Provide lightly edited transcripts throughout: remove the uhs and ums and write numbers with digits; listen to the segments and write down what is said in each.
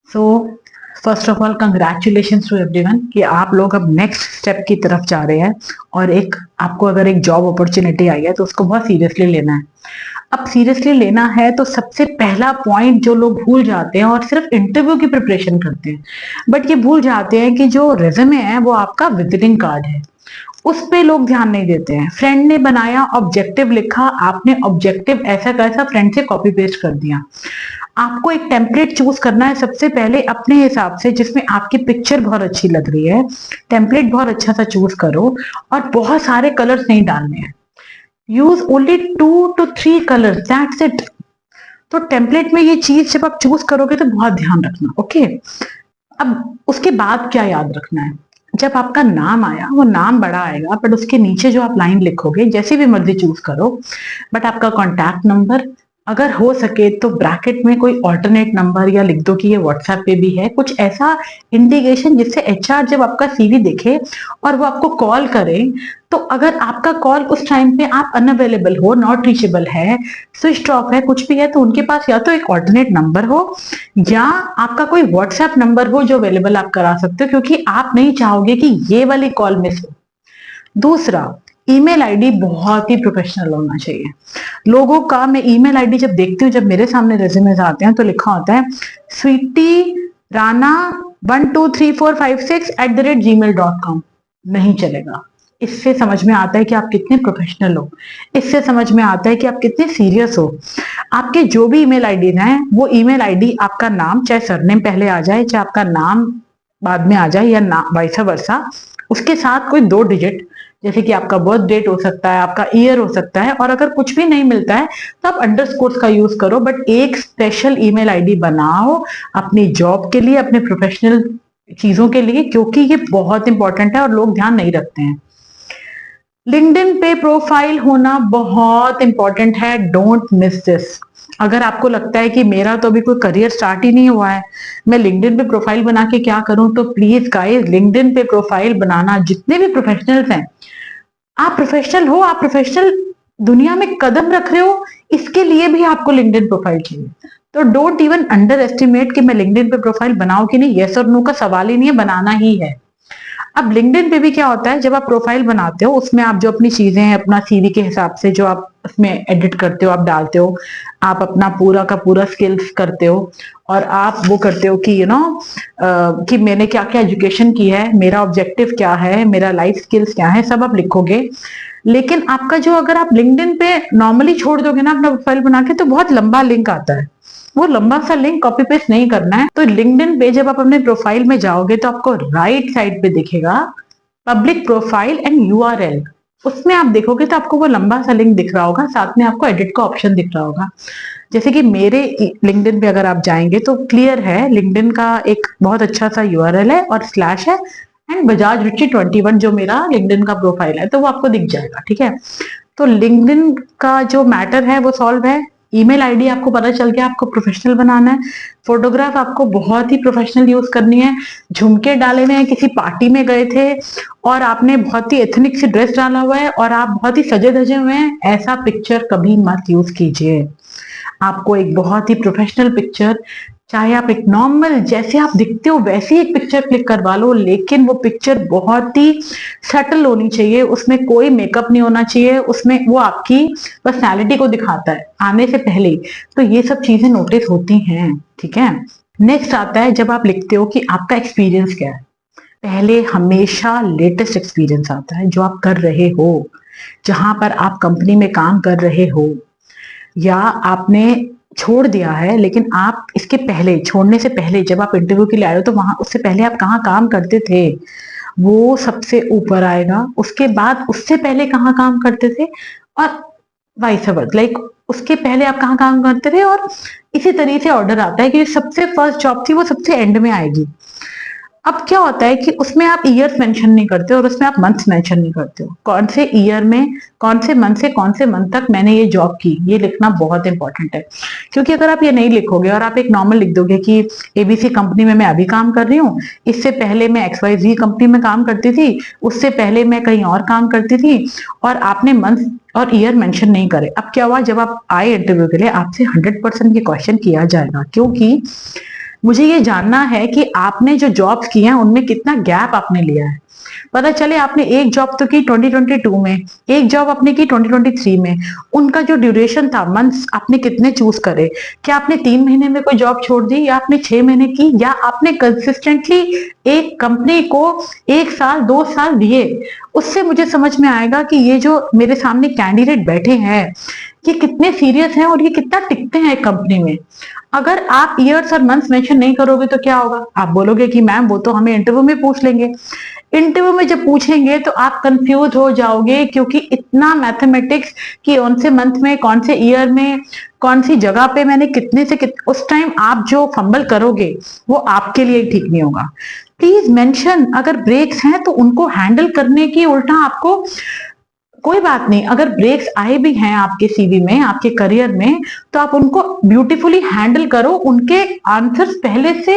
So first of all congratulation to everyone कि आप लोग अब नेक्स्ट स्टेप की तरफ जा रहे हैं और एक आपको अगर एक जॉब अपॉर्चुनिटी आई है तो उसको बहुत सीरियसली लेना है। अब सीरियसली लेना है तो सबसे पहला पॉइंट जो लोग भूल जाते हैं और सिर्फ इंटरव्यू की प्रिपरेशन करते हैं, बट ये भूल जाते हैं कि जो रेज्यूमे है वो आपका विजिटिंग कार्ड है। उस पे लोग ध्यान नहीं देते हैं। फ्रेंड ने बनाया, ऑब्जेक्टिव लिखा, आपने ऑब्जेक्टिव ऐसा कैसा फ्रेंड से कॉपी पेस्ट कर दिया। आपको एक टेम्पलेट चूज करना है सबसे पहले अपने हिसाब से, जिसमें आपकी पिक्चर बहुत अच्छी लग रही है। टेम्पलेट बहुत अच्छा सा चूज करो और बहुत सारे कलर्स नहीं डालने हैं। Use only 2 to 3 colours, that's it. तो टेम्पलेट में ये चीज जब आप चूज करोगे तो बहुत ध्यान रखना, ओके। अब उसके बाद क्या याद रखना है, जब आपका नाम आया वो नाम बड़ा आएगा, बट उसके नीचे जो आप लाइन लिखोगे जैसी भी मर्जी चूज करो, बट आपका कॉन्टैक्ट नंबर, अगर हो सके तो ब्रैकेट में कोई ऑल्टरनेट नंबर या लिख दो कि ये व्हाट्सएप पे भी है, कुछ ऐसा इंडिकेशन जिससे एचआर जब आपका सीवी देखे और वो आपको कॉल करे, तो अगर आपका कॉल उस टाइम पे आप अनअवेलेबल हो, नॉट रीचेबल है, स्विच ऑफ है, कुछ भी है, तो उनके पास या तो एक ऑल्टरनेट नंबर हो या आपका कोई व्हाट्सएप नंबर हो जो अवेलेबल आप करा सकते हो, क्योंकि आप नहीं चाहोगे कि ये वाली कॉल मिस हो। दूसरा, ईमेल आईडी बहुत ही प्रोफेशनल होना चाहिए। लोगों का, मैं ईमेल आईडी जब देखती हूँ, जब मेरे सामने रेज्यूमेज आते हैं तो लिखा होता है स्वीटी राणा 123456@gmail.com। नहीं चलेगा। इससे समझ में आता है कि आप कितने प्रोफेशनल हो, इससे समझ में आता है कि आप कितने सीरियस हो। आपके जो भी ईमेल आईडी हैं वो ईमेल आईडी आपका नाम, चाहे सरनेम पहले आ जाए चाहे आपका नाम बाद में आ जाए या ना वाइस वर्सा, उसके साथ कोई 2 डिजिट, जैसे कि आपका बर्थ डेट हो सकता है, आपका ईयर हो सकता है, और अगर कुछ भी नहीं मिलता है तो आप अंडरस्कोर्स का यूज करो, बट एक स्पेशल ईमेल आईडी बनाओ अपनी जॉब के लिए, अपने प्रोफेशनल चीजों के लिए, क्योंकि ये बहुत इंपॉर्टेंट है और लोग ध्यान नहीं रखते हैं। लिंक्डइन पे प्रोफाइल होना बहुत इंपॉर्टेंट है, डोंट मिस दिस। अगर आपको लगता है कि मेरा तो अभी कोई करियर स्टार्ट ही नहीं हुआ है, मैं लिंक्डइन पे प्रोफाइल बना के क्या करूं, तो प्लीज गाइस, लिंक्डइन पे प्रोफाइल बनाना, जितने भी प्रोफेशनल्स हैं, आप प्रोफेशनल हो, आप प्रोफेशनल दुनिया में कदम रख रहे हो, इसके लिए भी आपको लिंक्डइन प्रोफाइल चाहिए। तो डोंट इवन अंडर एस्टिमेट कि मैं लिंक्डइन पे प्रोफाइल बनाऊं कि नहीं, यस और नो का सवाल ही नहीं है, बनाना ही है। अब लिंक्डइन पे भी क्या होता है, जब आप प्रोफाइल बनाते हो उसमें आप जो अपनी चीजें हैं, अपना सीवी के हिसाब से जो आप उसमें एडिट करते हो, आप डालते हो, आप अपना पूरा का पूरा स्किल्स करते हो, और आप वो करते हो कि कि मैंने क्या क्या एजुकेशन की है, मेरा ऑब्जेक्टिव क्या है, मेरा लाइफ स्किल्स क्या है, सब आप लिखोगे। लेकिन आपका जो, अगर आप लिंक्डइन पे नॉर्मली छोड़ दोगे ना अपना प्रोफाइल बना के, तो बहुत लंबा लिंक आता है, वो लंबा सा लिंक कॉपी पेस्ट नहीं करना है। तो लिंक्डइन पे जब आप अपने प्रोफाइल में जाओगे तो आपको राइट साइड पे दिखेगा पब्लिक प्रोफाइल एंड यूआरएल, उसमें आप देखोगे तो आपको वो लंबा सा लिंक दिख रहा होगा, साथ में आपको एडिट का ऑप्शन दिख रहा होगा। जैसे कि मेरे लिंक्डइन पे अगर आप जाएंगे तो क्लियर है, लिंक्डइन का एक बहुत अच्छा सा यूआरएल है और स्लैश है एंड बजाज रुचि 21 जो मेरा लिंक्डइन का प्रोफाइल है, तो वो आपको दिख जाएगा, ठीक है। तो लिंक्डइन का जो मैटर है वो सॉल्व है। ईमेल आईडी आपको पता चल गया, आपको प्रोफेशनल बनाना है। फोटोग्राफ आपको बहुत ही प्रोफेशनल यूज करनी है। झुमके डाले हुए हैं, किसी पार्टी में गए थे और आपने बहुत ही एथनिक सी ड्रेस डाला हुआ है और आप बहुत ही सजे धजे हुए हैं, ऐसा पिक्चर कभी मत यूज कीजिए। आपको एक बहुत ही प्रोफेशनल पिक्चर, चाहे आप एक नॉर्मल जैसे आप दिखते हो वैसी एक पिक्चर क्लिक करवा लो, लेकिन वो पिक्चर बहुत ही सटल होनी चाहिए, उसमें कोई मेकअप नहीं होना चाहिए, उसमें वो आपकी पर्सनैलिटी को दिखाता है आने से पहले। तो ये सब चीजें नोटिस होती हैं, ठीक है। नेक्स्ट आता है जब आप लिखते हो कि आपका एक्सपीरियंस क्या है। पहले हमेशा लेटेस्ट एक्सपीरियंस आता है जो आप कर रहे हो, जहां पर आप कंपनी में काम कर रहे हो या आपने छोड़ दिया है, लेकिन आप इसके पहले, छोड़ने से पहले जब आप इंटरव्यू के लिए आए हो तो वहां उससे पहले आप कहाँ काम करते थे, वो सबसे ऊपर आएगा। उसके बाद उससे पहले कहाँ काम करते थे और वाइस वर्सा, लाइक उसके पहले आप कहाँ काम करते थे, और इसी तरीके से ऑर्डर आता है कि सबसे फर्स्ट जॉब थी वो सबसे एंड में आएगी। अब क्या होता है कि उसमें आप ईयर्स मेंशन नहीं करते और उसमें आप मंथ्स मेंशन नहीं करते हो, कौन से ईयर में, कौन से मंथ से कौन से मंथ तक मैंने ये जॉब की, ये लिखना बहुत इंपॉर्टेंट है। क्योंकि अगर आप ये नहीं लिखोगे और आप एक नॉर्मल लिख दोगे कि एबीसी कंपनी में मैं अभी काम कर रही हूँ, इससे पहले मैं XYZ कंपनी में काम करती थी, उससे पहले मैं कहीं और काम करती थी, और आपने मंथ और ईयर मेंशन नहीं करे, अब क्या हुआ, जब आप आए इंटरव्यू के लिए आपसे 100% ये क्वेश्चन किया जाएगा, क्योंकि मुझे ये जानना है कि आपने जो जॉब्स की हैं उनमें कितना गैप आपने लिया है। पता चले आपने एक जॉब तो की 2022 में, एक जॉब आपने की 2023 में, उनका जो ड्यूरेशन था, मंथ्स आपने कितने चूज करे? क्या आपने 3 महीने में कोई जॉब छोड़ दी, या आपने 6 महीने की, या आपने कंसिस्टेंटली एक कंपनी को 1 साल 2 साल दिए? उससे मुझे समझ में आएगा कि ये जो मेरे सामने कैंडिडेट बैठे हैं ये कितने सीरियस हैं और ये कितना टिकते हैं कंपनी में। अगर आप ईयर्स और मंथ्स मेंशन नहीं करोगे तो क्या होगा? आप बोलोगे कि मैम वो तो हमें इंटरव्यू में पूछ लेंगे। इंटरव्यू में जब पूछेंगे तो आप कंफ्यूज हो जाओगे, क्योंकि इतना मैथमेटिक्स कि कौन से मंथ में, कौन से ईयर में, कौन सी जगह पे मैंने कितने से उस टाइम आप जो फंबल करोगे वो आपके लिए ठीक नहीं होगा। प्लीज मेंशन, अगर ब्रेक्स हैं तो उनको हैंडल करने की उल्टा आपको, कोई बात नहीं, अगर ब्रेक्स आए भी हैं आपके सीवी में, आपके करियर में, तो आप उनको ब्यूटीफुली हैंडल करो। उनके आंसर्स पहले से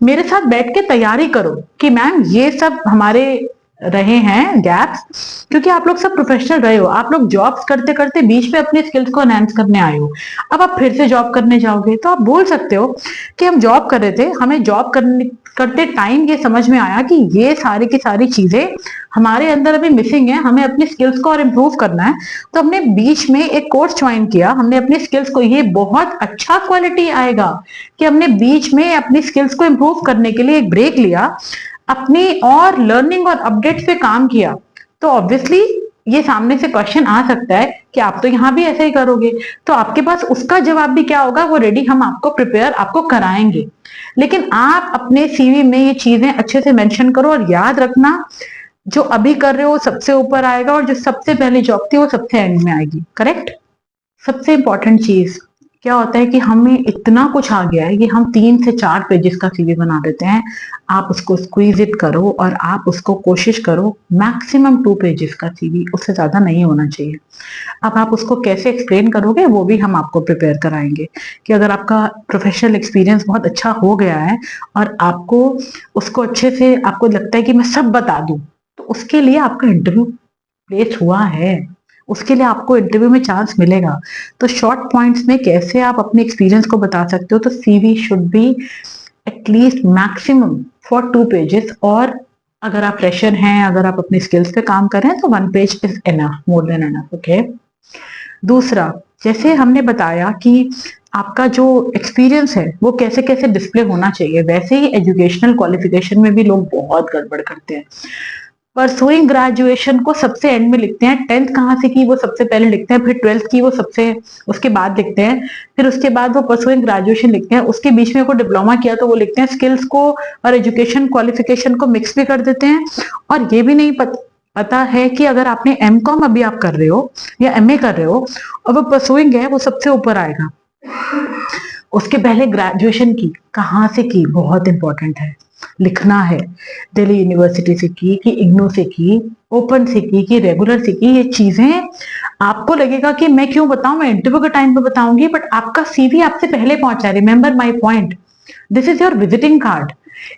मेरे साथ बैठ के तैयारी करो कि मैम ये सब हमारे रहे हैं गैप्स, क्योंकि आप लोग सब प्रोफेशनल रहे हो, आप लोग जॉब्स करते करते बीच में अपने स्किल्स को एनहांस करने आए हो। अब आप फिर से जॉब करने जाओगे तो आप बोल सकते हो कि हम जॉब कर रहे थे, हमें जॉब करने करते टाइम ये समझ में आया कि ये सारी की सारी चीजें हमारे अंदर अभी मिसिंग है, हमें अपने स्किल्स को और इम्प्रूव करना है। तो हमने बीच में एक कोर्स ज्वाइन किया, हमने अपने स्किल्स को, ये बहुत अच्छा क्वालिटी आएगा कि हमने बीच में अपनी स्किल्स को इम्प्रूव करने के लिए एक ब्रेक लिया, अपनी और लर्निंग और अपडेट्स पे काम किया। तो ऑब्वियसली ये सामने से क्वेश्चन आ सकता है कि आप तो यहाँ भी ऐसे ही करोगे, तो आपके पास उसका जवाब भी क्या होगा, वो रेडी हम आपको प्रिपेयर आपको कराएंगे। लेकिन आप अपने सीवी में ये चीजें अच्छे से मेंशन करो, और याद रखना जो अभी कर रहे हो सबसे ऊपर आएगा, और जो सबसे पहले जॉब थी वो सबसे एंड में आएगी। करेक्ट? सबसे इंपॉर्टेंट चीज क्या होता है कि हमें इतना कुछ आ गया है कि हम 3 से 4 पेजेस का सीवी बना देते हैं। आप उसको स्क्वीज इट करो और आप उसको कोशिश करो मैक्सिमम 2 पेजेस का सीवी, उससे ज्यादा नहीं होना चाहिए। अब आप उसको कैसे एक्सप्लेन करोगे वो भी हम आपको प्रिपेयर कराएंगे, कि अगर आपका प्रोफेशनल एक्सपीरियंस बहुत अच्छा हो गया है और आपको उसको अच्छे से आपको लगता है कि मैं सब बता दूं, तो उसके लिए आपका इंटरव्यू प्लेस हुआ है, उसके लिए आपको इंटरव्यू में चांस मिलेगा। तो शॉर्ट पॉइंट्स में कैसे आप अपने एक्सपीरियंस को बता सकते हो? तो CV should be at least maximum for 2 pages, और अगर आप फ्रेशर हैं, अगर आप अपने स्किल्स पे काम कर रहे हैं तो 1 page is enough, more than enough. Okay. दूसरा, जैसे हमने बताया कि आपका जो एक्सपीरियंस है वो कैसे कैसे डिस्प्ले होना चाहिए, वैसे ही एजुकेशनल क्वालिफिकेशन में भी लोग बहुत गड़बड़ करते हैं। परसुइंग ग्रेजुएशन को सबसे एंड में लिखते हैं, 10th कहाँ से की वो सबसे पहले लिखते हैं, फिर 12th की वो सबसे उसके बाद लिखते हैं, फिर उसके बाद वो परसुइंग ग्रेजुएशन लिखते हैं, उसके बीच में कोई डिप्लोमा किया तो वो लिखते हैं। स्किल्स को और एजुकेशन क्वालिफिकेशन को मिक्स भी कर देते हैं, और ये भी नहीं पता है कि अगर आपने एमकॉम अभी आप कर रहे हो या एमए कर रहे हो और वो परसुइंग है, वो सबसे ऊपर आएगा। उसके पहले ग्रेजुएशन की कहाँ से की, बहुत इंपॉर्टेंट है, लिखना है। दिल्ली यूनिवर्सिटी से की कि इग्नू से की, ओपन से की कि रेगुलर से की। ये चीजें आपको लगेगा कि मैं क्यों बताऊं, मैं इंटरव्यू के टाइम पे बताऊंगी, बट आपका सीवी आपसे पहले पहुंचा है। Remember my point, this is your visiting card,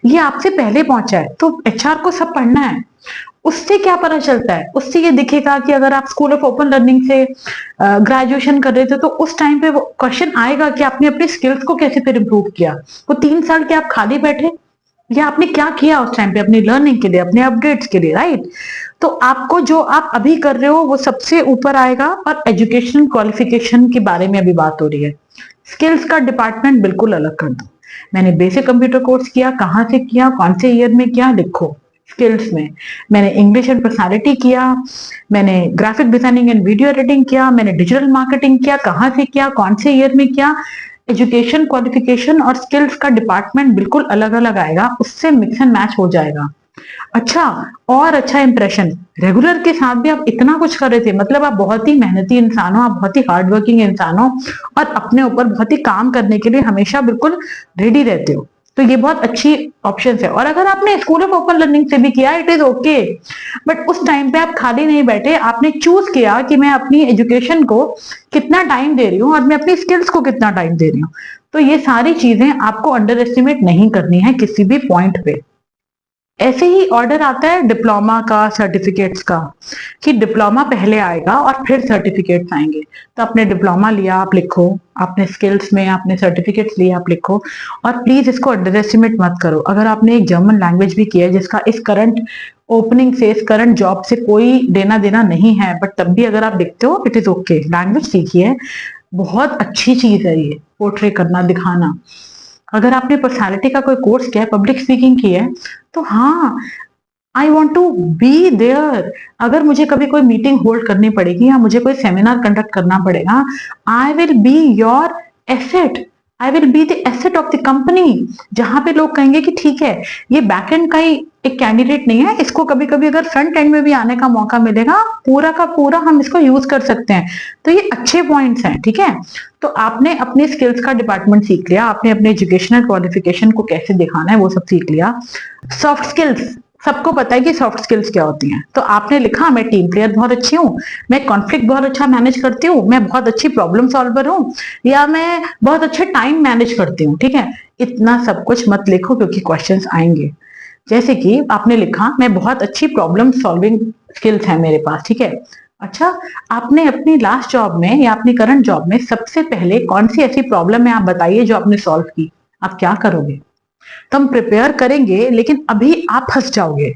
ये आपसे पहले पहुंचा है, तो एचआर को सब पढ़ना है। उससे क्या पता चलता है? उससे ये दिखेगा कि अगर आप स्कूल ऑफ ओपन लर्निंग से ग्रेजुएशन कर रहे थे तो उस टाइम पे वो क्वेश्चन आएगा कि आपने अपने स्किल्स को कैसे फिर इंप्रूव किया। वो 3 साल के आप खाली बैठे, या आपने क्या किया उस टाइम पे अपनी लर्निंग के लिए, अपने अपडेट्स के लिए, राइट? तो आपको जो आप अभी कर रहे हो वो सबसे ऊपर आएगा। और एजुकेशन क्वालिफिकेशन के बारे में अभी बात हो रही है, स्किल्स का डिपार्टमेंट बिल्कुल अलग कर दो। मैंने बेसिक कंप्यूटर कोर्स किया, कहाँ से किया, कौन से ईयर में किया, लिखो। स्किल्स में मैंने इंग्लिश एंड पर्सनालिटी किया, मैंने graphic designing and video editing किया, मैंने डिजिटल मार्केटिंग किया, कहाँ से किया, कौन से ईयर में किया। एजुकेशन क्वालिफिकेशन और स्किल्स का डिपार्टमेंट बिल्कुल अलग अलग आएगा, उससे मिक्स एंड मैच हो जाएगा। अच्छा, और अच्छा इंप्रेशन, रेगुलर के साथ भी आप इतना कुछ कर रहे थे, मतलब आप बहुत ही मेहनती इंसान हो, आप बहुत ही हार्ड वर्किंग इंसान हो, और अपने ऊपर बहुत ही काम करने के लिए हमेशा बिल्कुल रेडी रहते हो। तो ये बहुत अच्छी ऑप्शन है। और अगर आपने स्कूल ऑफ ओपन लर्निंग से भी किया, इट इज ओके, बट उस टाइम पे आप खाली नहीं बैठे, आपने चूज किया कि मैं अपनी एजुकेशन को कितना टाइम दे रही हूँ और मैं अपनी स्किल्स को कितना टाइम दे रही हूँ। तो ये सारी चीजें आपको अंडर एस्टिमेट नहीं करनी है किसी भी पॉइंट पे। ऐसे ही ऑर्डर आता है डिप्लोमा का, सर्टिफिकेट्स का, कि डिप्लोमा पहले आएगा और फिर सर्टिफिकेट्स आएंगे। तो आपने डिप्लोमा लिया, आप लिखो, आपने स्किल्स में आपने सर्टिफिकेट्स लिए, आप लिखो। और प्लीज इसको अंडर एस्टिमेट मत करो। अगर आपने एक जर्मन लैंग्वेज भी किया है जिसका इस करंट ओपनिंग से, इस करंट जॉब से कोई देना देना नहीं है, बट तब भी अगर आप लिखते हो, इट इज ओके। लैंग्वेज सीखिए, बहुत अच्छी चीज है ये पोर्ट्रे करना, दिखाना। अगर आपने पर्सनालिटी का कोई कोर्स किया है, पब्लिक स्पीकिंग की है, तो हाँ, I want to be there. अगर मुझे कभी कोई मीटिंग होल्ड करनी पड़ेगी या मुझे कोई सेमिनार कंडक्ट करना पड़ेगा, I will be your asset, I will be the asset of the company. जहां पे लोग कहेंगे कि ठीक है, ये बैक एंड का ही एक कैंडिडेट नहीं है, इसको कभी कभी अगर फ्रंट एंड में भी आने का मौका मिलेगा, पूरा का पूरा हम इसको यूज कर सकते हैं। तो ये अच्छे पॉइंट्स हैं, ठीक है। तो आपने अपने स्किल्स का डिपार्टमेंट सीख लिया, आपने अपने एजुकेशनल क्वालिफिकेशन को कैसे दिखाना है वो सब सीख लिया। सॉफ्ट स्किल्स, सबको पता है कि सॉफ्ट स्किल्स क्या होती हैं। तो आपने लिखा, मैं टीम प्लेयर बहुत अच्छी हूँ, मैं कॉन्फ्लिक्ट बहुत अच्छा मैनेज करती हूँ, मैं बहुत अच्छी प्रॉब्लम सॉल्वर हूँ, या मैं बहुत अच्छे टाइम मैनेज करती हूँ, ठीक है। इतना सब कुछ मत लिखो क्योंकि क्वेश्चंस आएंगे। जैसे कि आपने लिखा, मैं बहुत अच्छी प्रॉब्लम सॉल्विंग स्किल्स है मेरे पास, ठीक है। अच्छा, आपने अपनी लास्ट जॉब में या अपनी करंट जॉब में सबसे पहले कौन सी ऐसी प्रॉब्लम है, आप बताइए, जो आपने सॉल्व की। आप क्या करोगे? तो हम प्रिपेयर करेंगे, लेकिन अभी आप फंस जाओगे।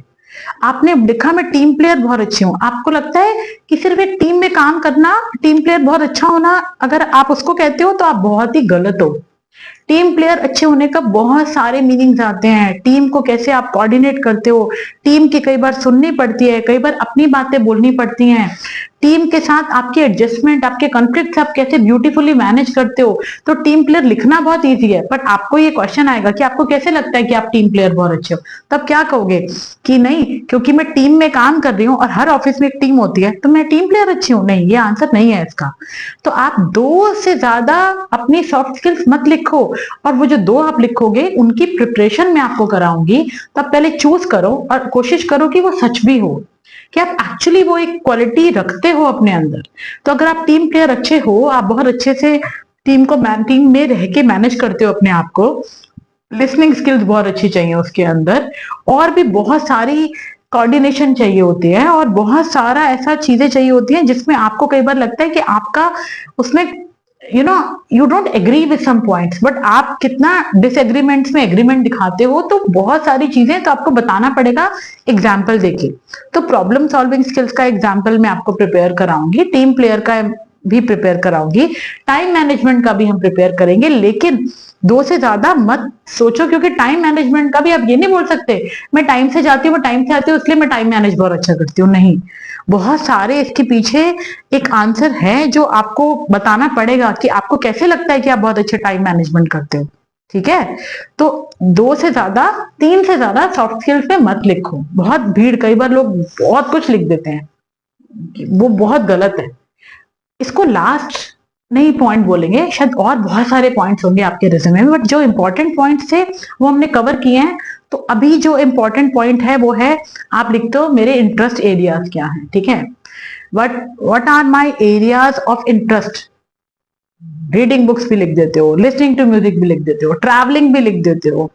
आपने लिखा, मैं टीम प्लेयर बहुत अच्छी हूं। आपको लगता है कि सिर्फ एक टीम में काम करना, टीम प्लेयर बहुत अच्छा होना, अगर आप उसको कहते हो तो आप बहुत ही गलत हो। टीम प्लेयर अच्छे होने का बहुत सारे मीनिंग्स आते हैं। टीम को कैसे आप कोऑर्डिनेट करते हो, टीम की कई बार सुननी पड़ती है, कई बार अपनी बातें बोलनी पड़ती हैं, टीम के साथ आपकी एडजस्टमेंट, आपके कॉन्फ्लिक्ट आप कैसे ब्यूटीफुली मैनेज करते हो। तो टीम प्लेयर लिखना बहुत इजी है, बट आपको ये क्वेश्चन आएगा कि आपको कैसे लगता है कि आप टीम प्लेयर बहुत अच्छे हो। तब क्या कहोगे कि नहीं, क्योंकि मैं टीम में काम कर रही हूँ और हर ऑफिस में एक टीम होती है, तो मैं टीम प्लेयर अच्छी हूँ। नहीं, ये आंसर नहीं है इसका। तो आप 2 से ज्यादा अपनी सॉफ्ट स्किल्स मत लिखो, और वो जो 2 आप लिखोगे उनकी प्रिपरेशन मैं आपको कराऊंगी। तब पहले चूज करो और कोशिश करो कि वो सच भी हो, कि आप एक्चुअली वो एक क्वालिटी रखते हो अपने अंदर। तो अगर आप टीम प्लेयर अच्छे हो, आप बहुत अच्छे से टीम में रह के मैनेज करते हो अपने आप को, लिसनिंग स्किल्स बहुत अच्छी चाहिए उसके अंदर, और भी बहुत सारी कोऑर्डिनेशन चाहिए होती है, और बहुत सारा ऐसा चीजें चाहिए होती हैं जिसमें आपको कई बार लगता है कि आपका उसमें you don't agree with some points, but आप कितना डिसएग्रीमेंट्स में एग्रीमेंट दिखाते हो। तो बहुत सारी चीजें तो आपको बताना पड़ेगा एग्जाम्पल देके। तो प्रॉब्लम सॉल्विंग स्किल्स का एग्जाम्पल मैं आपको प्रिपेयर कराऊंगी, टीम प्लेयर का भी प्रिपेयर कराऊंगी, टाइम मैनेजमेंट का भी हम प्रिपेयर करेंगे। लेकिन 2 से ज्यादा मत सोचो, क्योंकि टाइम मैनेजमेंट का भी आप ये नहीं बोल सकते मैं टाइम से जाती हूँ, मैं टाइम से आती हूँ, इसलिए मैं टाइम मैनेज बहुत अच्छा करती हूँ। नहीं, बहुत सारे इसके पीछे एक आंसर है जो आपको बताना पड़ेगा कि आपको कैसे लगता है कि आप बहुत अच्छे टाइम मैनेजमेंट करते हो, ठीक है। तो 2 से ज्यादा, 3 से ज्यादा सॉफ्ट स्किल्स पे मत लिखो। बहुत भीड़, कई बार लोग बहुत कुछ लिख देते हैं, वो बहुत गलत है। इसको लास्ट नहीं पॉइंट बोलेंगे, शायद और बहुत सारे पॉइंट्स होंगे आपके रिज्यूमे में, बट जो इंपॉर्टेंट पॉइंट्स थे वो हमने कवर किए हैं। तो अभी जो इंपॉर्टेंट पॉइंट है वो है, आप लिखते हो मेरे इंटरेस्ट एरियाज क्या है, ठीक है। What are my areas of interest. Reading books भी लिख देते हो, लिसनिंग टू म्यूजिक भी लिख देते हो, ट्रैवलिंग भी लिख देते हो,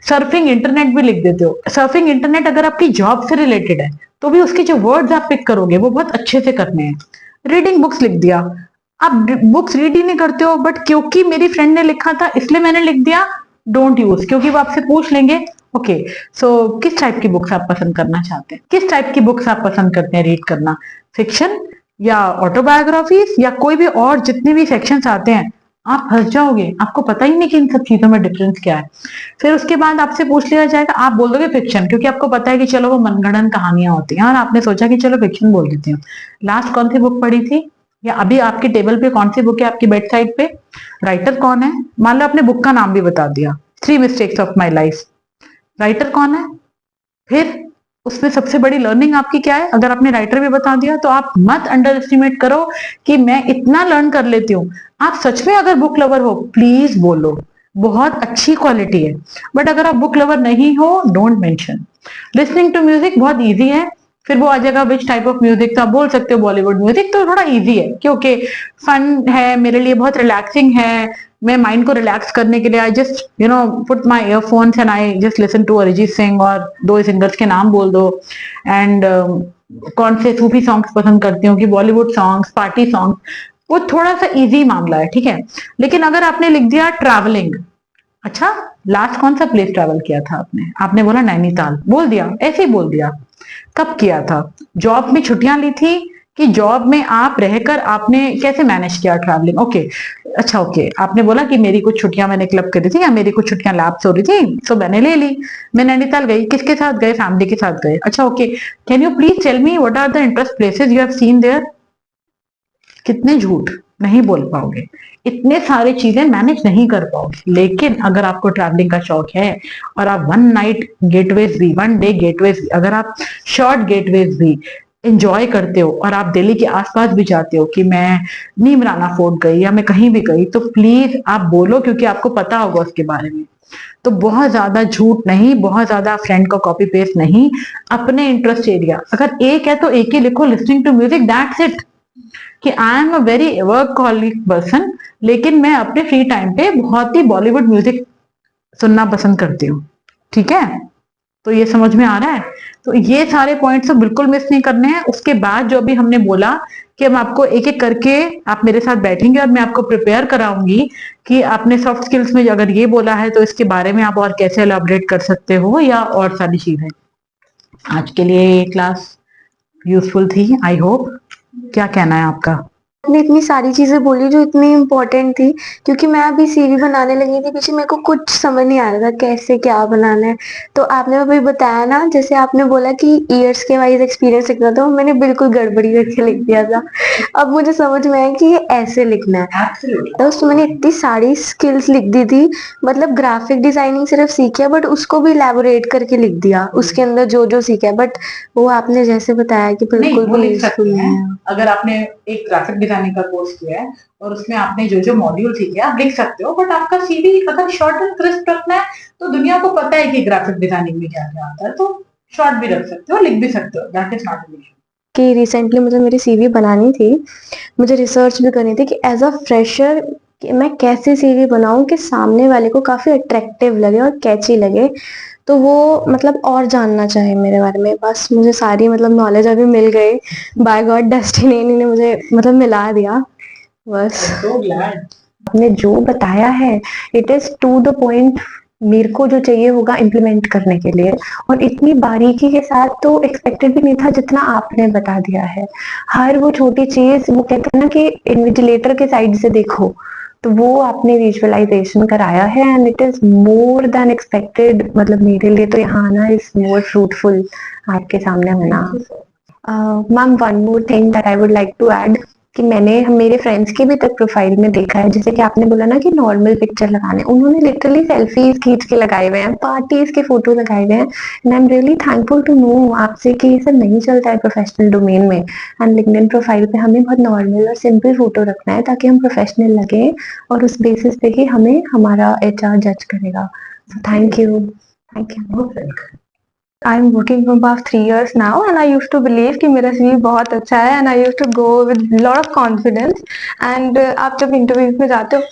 सर्फिंग इंटरनेट भी लिख देते हो। सर्फिंग इंटरनेट अगर आपकी जॉब से रिलेटेड है तो भी उसके जो वर्ड्स आप पिक करोगे वो बहुत अच्छे से करने हैं। रीडिंग बुक्स लिख दिया, आप बुक्स रीड ही नहीं करते हो, बट क्योंकि मेरी फ्रेंड ने लिखा था इसलिए मैंने लिख दिया, डोंट यूज, क्योंकि वो आपसे पूछ लेंगे ओके सो किस टाइप की बुक्स आप पसंद करना चाहते हैं, किस टाइप की बुक्स आप पसंद करते हैं रीड करना, फिक्शन या ऑटोबायोग्राफीज या कोई भी और जितने भी सेक्शंस आते हैं। आप फंस जाओगे, आपको पता ही नहीं कि इन सब चीजों में डिफरेंस क्या है। फिर उसके बाद आपसे पूछ लिया जाएगा, आप बोल दोगे फिक्शन, क्योंकि आपको पता है कि चलो वो मनगढ़ंत कहानियां होती हैं, और आपने सोचा कि चलो फिक्शन बोल देती हूँ। लास्ट कौन सी बुक पढ़ी थी, या अभी आपकी टेबल पे कौन सी बुक है आपकी बेड साइड पे, राइटर कौन है। मान लो आपने बुक का नाम भी बता दिया, 3 mistakes of my life, writer कौन है। फिर उसमें सबसे बड़ी लर्निंग आपकी क्या है, अगर आपने राइटर भी बता दिया तो आप मत अंडर एस्टिमेट करो कि मैं इतना लर्न कर लेती हूँ। आप सच में अगर बुक लवर हो प्लीज बोलो, बहुत अच्छी क्वालिटी है। बट अगर आप बुक लवर नहीं हो, don't mention. Listening to music बहुत इजी है, फिर वो आ जाएगा विच टाइप ऑफ म्यूजिक, तो आप बोल सकते हो बॉलीवुड म्यूजिक, तो थोड़ा इजी है क्योंकि फन है, मेरे लिए बहुत रिलैक्सिंग है, मैं माइंड को रिलैक्स करने के लिए I just put my earphones and I just listen to Arijit Singh, और 2 सिंगर्स के नाम बोल दो। एंड कौन से सूफी सॉन्ग्स पसंद करती हूँ कि बॉलीवुड सॉन्ग्स, पार्टी सॉन्ग्स, वो थोड़ा सा इजी मामला है, ठीक है। लेकिन अगर आपने लिख दिया ट्रैवलिंग, अच्छा लास्ट कौन सा प्लेस ट्रैवल किया था आपने? आपने बोला नैनीताल, बोल दिया, ऐसे ही बोल दिया। कब किया था? जॉब में छुट्टियां ली थी कि जॉब में आप रहकर आपने कैसे मैनेज किया ट्रैवलिंग? ओके, अच्छा ओके, आपने बोला कि मेरी कुछ छुट्टियां मैंने क्लब करी थी या मेरी कुछ छुट्टियां लैप्स हो रही थी तो मैंने ले ली, मैं नैनीताल गई। किसके साथ गए? फैमिली के साथ गए। अच्छा okay, can you please tell me what are the interest places you have seen there? कितने झूठ, नहीं बोल पाओगे, इतने सारे चीजें मैनेज नहीं कर पाओगे। लेकिन अगर आपको ट्रैवलिंग का शौक है और आप वन नाइट गेटवेज भी, वन डे गेटवेज, अगर आप शॉर्ट गेटवेज भी इंजॉय करते हो और आप दिल्ली के आसपास भी जाते हो कि मैं नीमराना फोर्ट गई या मैं कहीं भी गई, तो प्लीज आप बोलो, क्योंकि आपको पता होगा उसके बारे में। तो बहुत ज्यादा झूठ नहीं, बहुत ज्यादा फ्रेंड का कॉपी पेस्ट नहीं, अपने इंटरेस्ट एरिया अगर एक है तो एक ही लिखो, listening to music, that's it. कि I am a very workaholic person, लेकिन मैं अपने फ्री टाइम पे बहुत ही बॉलीवुड म्यूजिक सुनना पसंद करती हूँ, ठीक है। तो ये समझ में आ रहा है? तो ये सारे पॉइंट्स तो बिल्कुल मिस नहीं करने हैं। उसके बाद जो अभी हमने बोला कि हम आपको एक एक करके, आप मेरे साथ बैठेंगे और मैं आपको प्रिपेयर कराऊंगी कि आपने सॉफ्ट स्किल्स में अगर ये बोला है तो इसके बारे में आप और कैसे एलाबोरेट कर सकते हो या और सारी चीजें। आज के लिए ये क्लास यूजफुल थी, आई होप। क्या कहना है आपका? आपने इतनी सारी चीजें बोली जो इतनी इम्पोर्टेंट थी, क्योंकि मैं अभी सीवी बनाने लगी थी पीछे, मेरे को कुछ समझ नहीं आ रहा था कैसे क्या बनाना है। तो आपने अभी बताया ना, जैसे आपने बोला कि ईयर्स के वाइज एक्सपीरियंस लिखना था, मैंने बिल्कुल गड़बड़ी करके लिख दिया था। अब मुझे समझ में आया कि ये ऐसे लिखना है। तो उसमें मैंने इतनी सारी स्किल्स लिख दी थी, मतलब ग्राफिक डिजाइनिंग सिर्फ सीखी है, बट उसको भी इलेबोरेट करके लिख दिया, उसके अंदर जो जो सीखा है। बट वो आपने जैसे बताया कि बिल्कुल भी यूजफुल नहीं है। अगर आपने एक ग्राफिक डिजाइनिंग का कोर्स किया है और उसमें आपने जो जो मॉड्यूल सीखे आप लिख सकते हो, बट आपका सीवी अगर शॉर्ट एंड क्रिस्प रखना है तो दुनिया को पता है कि ग्राफिक डिजाइनिंग में क्या क्या आता है, तो शॉर्ट भी रख सकते हो, लिख भी सकते हो, that is not an issue. कि रिसेंटली मुझे मेरी सीवी बनानी थी, मुझे रिसर्च भी करनी थी कि एज अ फ्रेशर कि मैं कैसे सीवी बनाऊं कि सामने वाले को काफी अट्रैक्टिव लगे और कैची लगे, तो वो मतलब और जानना चाहे मेरे बारे में। बस मुझे सारी मतलब नॉलेज अभी मिल गई, बाय गॉड डेस्टिनी ने मुझे मतलब मिला दिया बस। so glad. आपने जो बताया है it is to the point, मेरे को जो चाहिए होगा इम्प्लीमेंट करने के लिए। और इतनी बारीकी के साथ तो एक्सपेक्टेड भी नहीं था जितना आपने बता दिया है। हर वो छोटी चीज, वो कहते हैं ना कि इन्विजिलेटर के साइड से देखो, तो वो आपने विजुअलाइजेशन कराया है and it is more than expected. मतलब मेरे लिए तो यहाँ आना इज मोर फ्रूटफुल, आपके सामने होना। Ma'am one more thing that I would like to add कि मैंने मेरे फ्रेंड्स के भी तक प्रोफाइल में देखा है, जैसे कि आपने बोला ना कि नॉर्मल पिक्चर लगाने, उन्होंने लिटरली सेल्फीज खींच के लगाए हुए हैं, पार्टीज के फोटो लगाए हुए हैं। And I am really thankful to know आपसे कि ये सब नहीं चलता है प्रोफेशनल डोमेन में। एंड लिंक्डइन प्रोफाइल पे हमें बहुत नॉर्मल और सिंपल फोटो रखना है ताकि हम प्रोफेशनल लगे, और उस बेसिस पे ही हमें हमारा एचआर जज करेगा। So thank you, thank you. I'm working from past 3 years now, and I used to believe कि मेरा CV बहुत अच्छा है, and I used to go with lot of confidence. And आप जब interviews में जाते हो,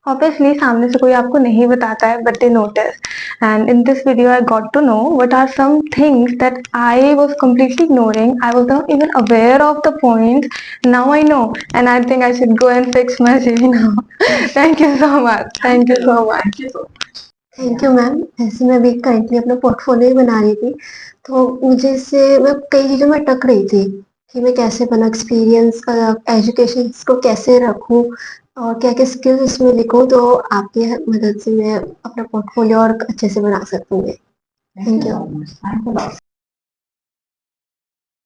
obviously सामने से कोई आपको नहीं बताता है, but they notice. And in this video, I got to know what are some things that I was completely ignoring. I was not even aware of the points. Now I know, and I think I should go and fix my CV now. Thank you so much. Thank you so much. Thank you ma'am. ऐसे मैं भी currently अपना portfolio बना रही थी, तो मुझे इससे मैं कई चीज़ों में अटक रही थी कि मैं कैसे अपना एक्सपीरियंस, एजुकेशन को कैसे रखूं और क्या क्या स्किल्स इसमें लिखूं। तो आपकी मदद से मैं अपना पोर्टफोलियो और अच्छे से बना सकूंगी। Thank you.